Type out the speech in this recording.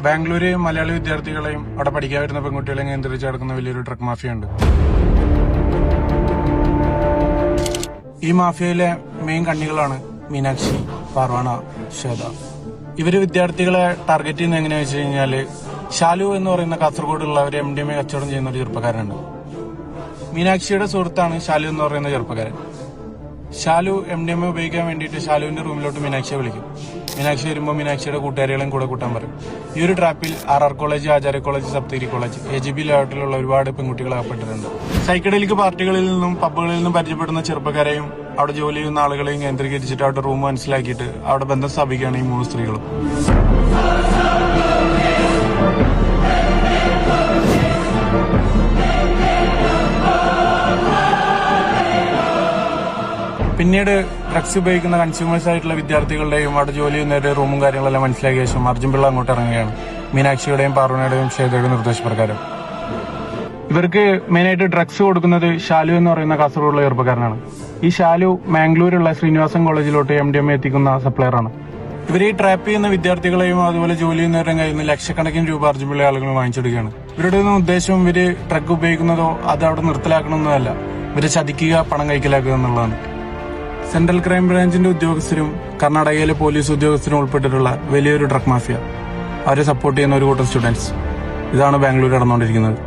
ബാംഗ്ലൂര് മലയാളി വിദ്യാർത്ഥികളെയും അവിടെ പഠിക്കാൻ വരുന്ന പെൺകുട്ടികളെയും കേന്ദ്രീകരിച്ച് നടക്കുന്ന വലിയൊരു ഡ്രഗ് മാഫിയ ഉണ്ട്. ഈ മാഫിയയിലെ മെയിൻ കണ്ണികളാണ് മീനാക്ഷി, പാർവാണ, ശ്വേത. ഇവര് വിദ്യാർത്ഥികളെ ടാർഗറ്റ് ചെയ്യുന്ന എങ്ങനെയാ വെച്ച് കഴിഞ്ഞാല്, ഷാലു എന്ന് പറയുന്ന കാസർഗോഡുള്ള ഒരു MDMA കച്ചവടം ചെയ്യുന്ന ഒരു ചെറുപ്പക്കാരനുണ്ട്. മീനാക്ഷിയുടെ സുഹൃത്താണ് ഷാലു എന്ന് പറയുന്ന ചെറുപ്പക്കാരൻ. ഷാലു MDMA ഉപയോഗിക്കാൻ വേണ്ടിയിട്ട് ഷാലുവിന്റെ റൂമിലോട്ട് മീനാക്ഷിയെ വിളിക്കും. മീനാക്ഷി വരുമ്പോൾ മീനാക്ഷിയുടെ കൂട്ടുകാരികളെയും കൂടെ കൂട്ടാൻ പറയും. ഈ ഒരു ട്രാപ്പിൽ RR കോളേജ്, ആചാര്യ കോളേജ്, സപ്തഗിരി കോളേജ്, AGB ലെവലിലുള്ള ഒരുപാട് പെൺകുട്ടികൾ അകപ്പെട്ടിട്ടുണ്ട്. സൈക്കഡലിക് പാർട്ടികളിൽ നിന്നും പബ്ബുകളിൽ നിന്നും പരിചയപ്പെടുന്ന ചെറുപ്പക്കാരെയും അവിടെ ജോലി ചെയ്യുന്ന ആളുകളെയും കേന്ദ്രീകരിച്ചിട്ട് അവിടെ റൂം മനസ്സിലാക്കിയിട്ട് അവിടെ ബന്ധം സ്ഥാപിക്കുകയാണ് ഈ 3 സ്ത്രീകളും. പിന്നീട് ഡ്രഗ്സ് ഉപയോഗിക്കുന്ന കൺസ്യൂമേഴ്സ് ആയിട്ടുള്ള വിദ്യാർത്ഥികളുടെയും അവിടെ ജോലി ചെയ്യുന്നവരുടെ റൂമും കാര്യങ്ങളെല്ലാം മനസ്സിലാക്കിയ ശേഷം അർജുൻ പിള്ള അങ്ങോട്ട് ഇറങ്ങുകയാണ് മീനാക്ഷിയുടെയും പാർവണയുടെയും ശ്വേതയുടെയും നിർദ്ദേശപ്രകാരം. ഇവർക്ക് മെയിനായിട്ട് ഡ്രഗ്സ് കൊടുക്കുന്നത് ഷാലു എന്ന് പറയുന്ന കാസർഗോഡുള്ള ചെറുപ്പക്കാരനാണ്. ഈ ഷാലു മാംഗ്ലൂരുള്ള ശ്രീനിവാസൻ കോളേജിലോട്ട് MDMA എത്തിക്കുന്ന സപ്ലയറാണ്. ഇവർ ഈ ട്രാപ്പ് ചെയ്യുന്ന വിദ്യാർത്ഥികളെയും അതുപോലെ ജോലി ചെയ്യുന്നവരുടെയും കയ്യിൽ നിന്ന് ലക്ഷക്കണക്കിന് രൂപ അർജുൻ പിള്ള ആളുകൾ വാങ്ങിച്ചെടുക്കുകയാണ്. ഇവരുടെ ഉദ്ദേശം ഇവര് ഡ്രഗ് ഉപയോഗിക്കുന്നതോ അത് അവിടെ നിർത്തലാക്കണമെന്നതല്ല, ഇവരെ ചതിക്കുക, പണം കൈക്കലാക്കുക എന്നുള്ളതാണ്. സെൻട്രൽ ക്രൈം ബ്രാഞ്ചിന്റെ ഉദ്യോഗസ്ഥരും കർണാടകയിലെ പോലീസ് ഉദ്യോഗസ്ഥരും ഉൾപ്പെട്ടിട്ടുള്ള വലിയൊരു ഡ്രഗ് മാഫിയ, അവരെ സപ്പോർട്ട് ചെയ്യുന്ന ഒരു കൂട്ടം സ്റ്റുഡൻസ്. ഇതാണ് ബാംഗ്ലൂർ നടന്നുകൊണ്ടിരിക്കുന്നത്.